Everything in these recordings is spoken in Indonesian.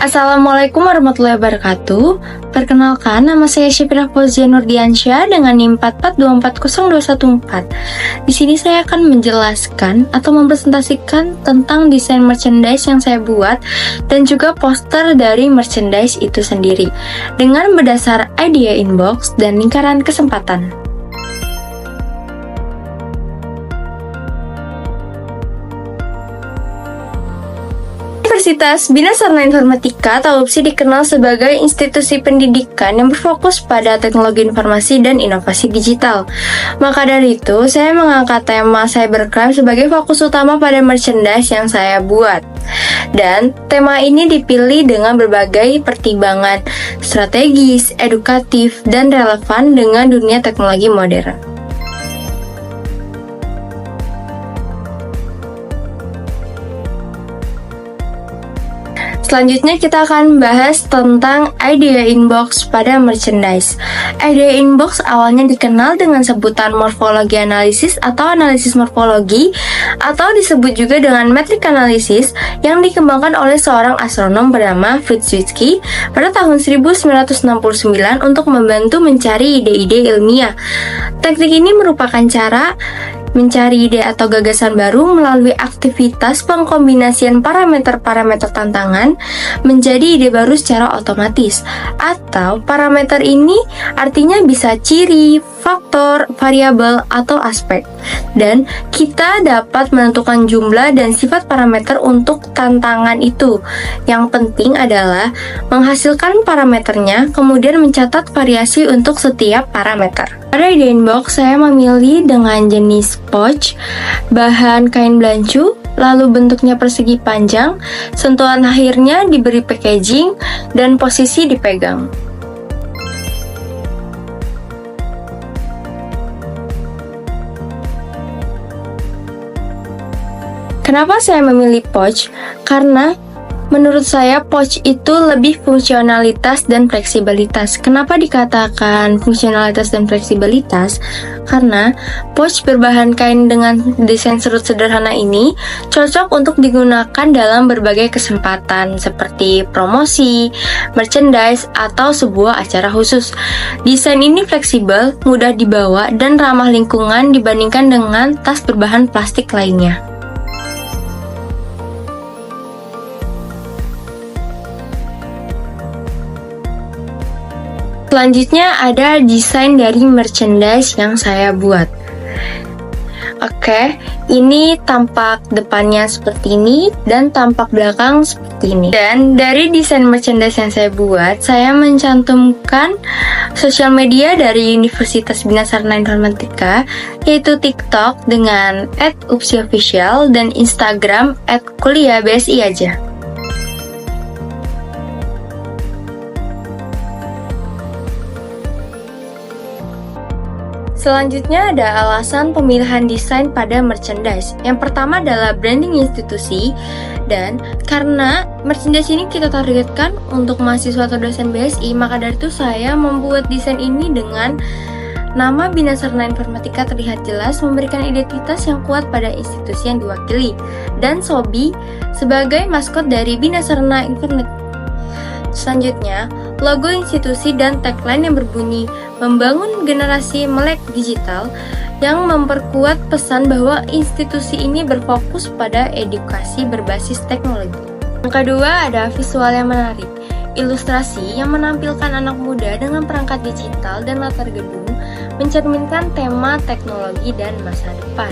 Assalamualaikum warahmatullahi wabarakatuh. Perkenalkan, nama saya Syafira Fauzia Nurdiansyah dengan NIM 442402114. Di sini saya akan menjelaskan atau mempresentasikan tentang desain merchandise yang saya buat dan juga poster dari merchandise itu sendiri dengan berdasar idea inbox dan lingkaran kesempatan. Universitas Bina Sarana Informatika atau UPSI dikenal sebagai institusi pendidikan yang berfokus pada teknologi informasi dan inovasi digital. Maka dari itu, saya mengangkat tema cybercrime sebagai fokus utama pada merchandise yang saya buat. Dan tema ini dipilih dengan berbagai pertimbangan strategis, edukatif, dan relevan dengan dunia teknologi modern. Selanjutnya kita akan bahas tentang idea inbox pada merchandise. Idea inbox awalnya dikenal dengan sebutan morfologi analisis atau analisis morfologi, atau disebut juga dengan metric analysis, yang dikembangkan oleh seorang astronom bernama Fritz Zwicky pada tahun 1969 untuk membantu mencari ide-ide ilmiah. Teknik ini merupakan cara mencari ide atau gagasan baru melalui aktivitas pengkombinasian parameter-parameter tantangan menjadi ide baru secara otomatis. Atau parameter ini artinya bisa ciri, faktor, variabel, atau aspek. Dan kita dapat menentukan jumlah dan sifat parameter untuk tantangan itu. Yang penting adalah menghasilkan parameternya, kemudian mencatat variasi untuk setiap parameter. Pada idea inbox, saya memilih dengan jenis pouch, bahan kain belancu, lalu bentuknya persegi panjang, sentuhan akhirnya diberi packaging, dan posisi dipegang. Kenapa saya memilih pouch? Karena menurut saya pouch itu lebih fungsionalitas dan fleksibilitas. Kenapa dikatakan fungsionalitas dan fleksibilitas? Karena pouch berbahan kain dengan desain serut sederhana ini cocok untuk digunakan dalam berbagai kesempatan seperti promosi, merchandise, atau sebuah acara khusus. Desain ini fleksibel, mudah dibawa, dan ramah lingkungan dibandingkan dengan tas berbahan plastik lainnya. Selanjutnya ada desain dari merchandise yang saya buat. Oke, ini tampak depannya seperti ini dan tampak belakang seperti ini. Dan dari desain merchandise yang saya buat, saya mencantumkan sosial media dari Universitas Bina Sarana Informatika, yaitu TikTok dengan @upsiofficial dan Instagram @kuliahbsi aja. Selanjutnya ada alasan pemilihan desain pada merchandise. Yang pertama adalah branding institusi, dan karena merchandise ini kita targetkan untuk mahasiswa atau dosen BSI, maka dari itu saya membuat desain ini dengan nama Bina Sarana Informatika terlihat jelas, memberikan identitas yang kuat pada institusi yang diwakili, dan Sobi sebagai maskot dari Bina Sarana Informatika. Selanjutnya, logo institusi dan tagline yang berbunyi membangun generasi melek digital yang memperkuat pesan bahwa institusi ini berfokus pada edukasi berbasis teknologi. Yang kedua ada visual yang menarik. Ilustrasi yang menampilkan anak muda dengan perangkat digital dan latar gedung mencerminkan tema teknologi dan masa depan.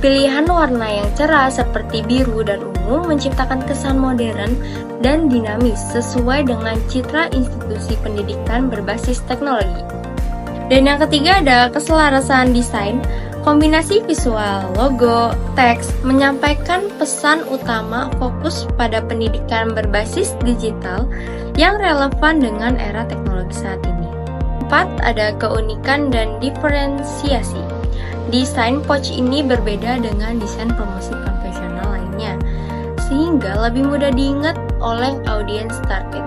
Pilihan warna yang cerah seperti biru dan ungu menciptakan kesan modern dan dinamis sesuai dengan citra institusi pendidikan berbasis teknologi. Dan yang ketiga ada keselarasan desain. Kombinasi visual, logo, teks menyampaikan pesan utama fokus pada pendidikan berbasis digital yang relevan dengan era teknologi saat ini. 4. Ada keunikan dan diferensiasi. Desain pouch ini berbeda dengan desain promosi konvensional lainnya, sehingga lebih mudah diingat oleh audiens target.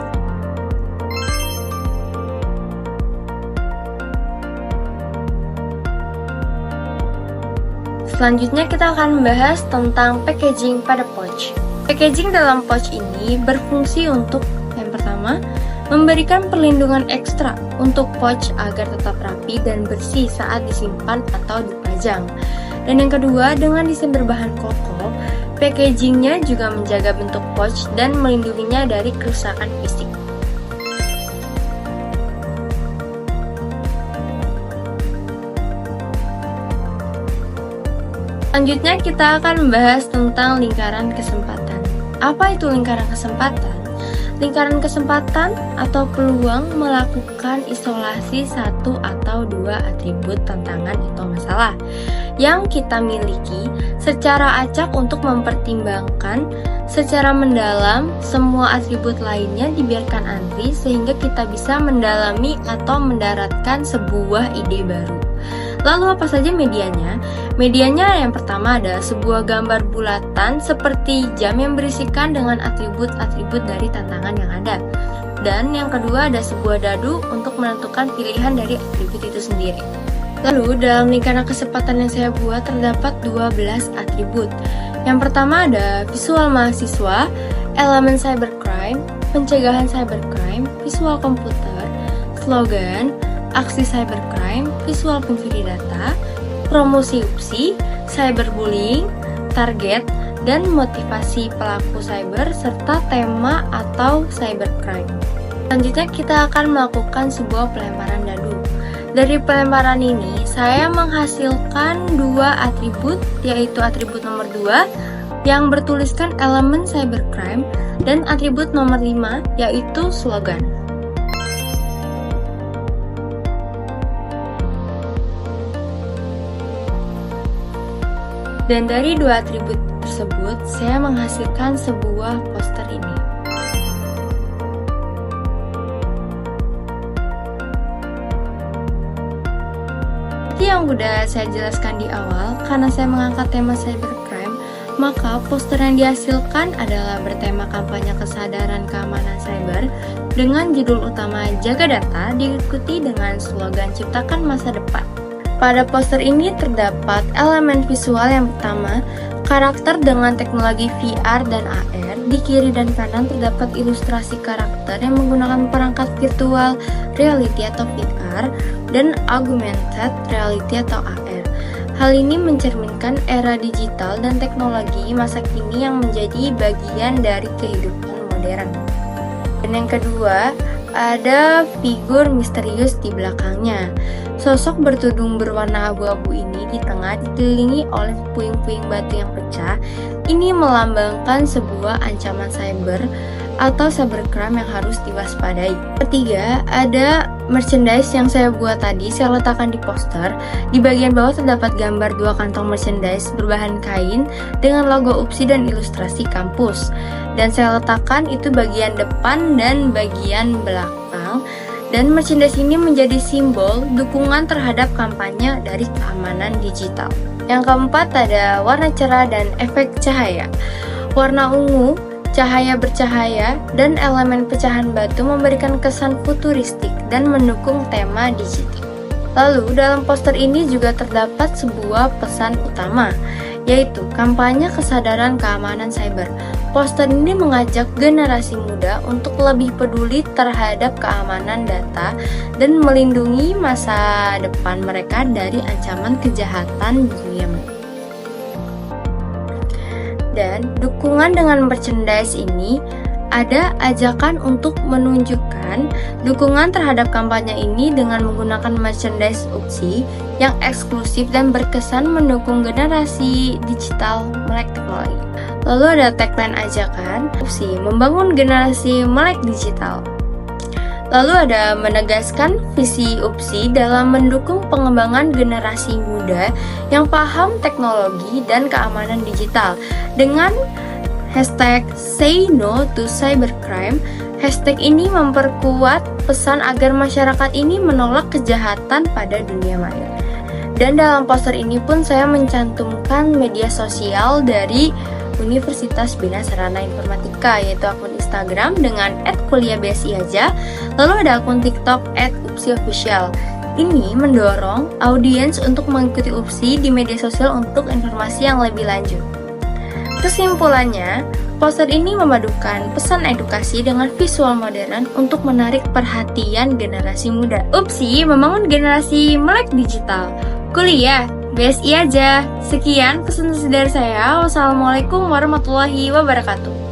Selanjutnya kita akan membahas tentang packaging pada pouch. Packaging dalam pouch ini berfungsi untuk pertama, memberikan perlindungan ekstra untuk pouch agar tetap rapi dan bersih saat disimpan atau dipajang. Dan yang kedua, dengan desain berbahan koko, packagingnya juga menjaga bentuk pouch dan melindunginya dari kerusakan fisik. Selanjutnya kita akan membahas tentang lingkaran kesempatan. Apa itu lingkaran kesempatan? Lingkaran kesempatan atau peluang melakukan isolasi satu atau dua atribut tantangan atau masalah yang kita miliki secara acak untuk mempertimbangkan secara mendalam semua atribut lainnya dibiarkan antri sehingga kita bisa mendalami atau mendaratkan sebuah ide baru. Lalu apa saja medianya? Medianya yang pertama ada sebuah gambar bulatan seperti jam yang berisikan dengan atribut-atribut dari tantangan yang ada. Dan yang kedua ada sebuah dadu untuk menentukan pilihan dari atribut itu sendiri. Lalu dalam lingkaran kesempatan yang saya buat terdapat 12 atribut. Yang pertama ada visual mahasiswa, elemen cybercrime, pencegahan cybercrime, visual komputer, slogan, aksi cybercrime, visual pencuri data, promosi UPSI, cyberbullying, target, dan motivasi pelaku cyber, serta tema atau cybercrime. Selanjutnya kita akan melakukan sebuah pelemparan dadu. Dari pelemparan ini, saya menghasilkan dua atribut, yaitu atribut nomor 2 yang bertuliskan elemen cybercrime dan atribut nomor 5 yaitu slogan. Dan dari dua atribut tersebut, saya menghasilkan sebuah poster ini. Seperti yang sudah saya jelaskan di awal, karena saya mengangkat tema cybercrime, maka poster yang dihasilkan adalah bertema kampanye kesadaran keamanan cyber dengan judul utama Jaga Data diikuti dengan slogan Ciptakan Masa Depan. Pada poster ini terdapat elemen visual yang pertama, karakter dengan teknologi VR dan AR. Di kiri dan kanan terdapat ilustrasi karakter yang menggunakan perangkat virtual reality atau VR dan augmented reality atau AR. Hal ini mencerminkan era digital dan teknologi masa kini yang menjadi bagian dari kehidupan modern. Dan yang kedua, ada figur misterius di belakangnya. Sosok bertudung berwarna abu-abu ini di tengah dikelilingi oleh puing-puing batu yang pecah. Ini melambangkan sebuah ancaman cyber atau cybercrime yang harus diwaspadai. Ketiga, ada merchandise yang saya buat tadi, saya letakkan di poster. Di bagian bawah terdapat gambar dua kantong merchandise berbahan kain dengan logo UPSI dan ilustrasi kampus. Dan saya letakkan itu bagian depan dan bagian belakang. Dan merchandise ini menjadi simbol dukungan terhadap kampanye dari keamanan digital. Yang keempat ada warna cerah dan efek cahaya. Warna ungu, cahaya bercahaya, dan elemen pecahan batu memberikan kesan futuristik dan mendukung tema digital. Lalu dalam poster ini juga terdapat sebuah pesan utama, yaitu kampanye kesadaran keamanan cyber. Poster ini mengajak generasi muda untuk lebih peduli terhadap keamanan data dan melindungi masa depan mereka dari ancaman kejahatan dunia maya. Dan dukungan dengan merchandise ini ada ajakan untuk menunjukkan dukungan terhadap kampanye ini dengan menggunakan merchandise UPSI yang eksklusif dan berkesan mendukung generasi digital melek teknologi. Lalu ada tagline ajakan UPSI membangun generasi melek digital. Lalu ada menegaskan visi UPSI dalam mendukung pengembangan generasi muda yang paham teknologi dan keamanan digital dengan hashtag Say No to Cybercrime. Hashtag ini memperkuat pesan agar masyarakat ini menolak kejahatan pada dunia maya. Dan dalam poster ini pun saya mencantumkan media sosial dari Universitas Bina Sarana Informatika, yaitu akun Instagram dengan @kuliahbsiaja, lalu ada akun TikTok @upsiofficial. Ini mendorong audiens untuk mengikuti UPSI di media sosial untuk informasi yang lebih lanjut. Kesimpulannya, poster ini memadukan pesan edukasi dengan visual modern untuk menarik perhatian generasi muda. Upsi, membangun generasi melek digital. Kuliah, BSI aja. Sekian pesan dari saya. Wassalamualaikum warahmatullahi wabarakatuh.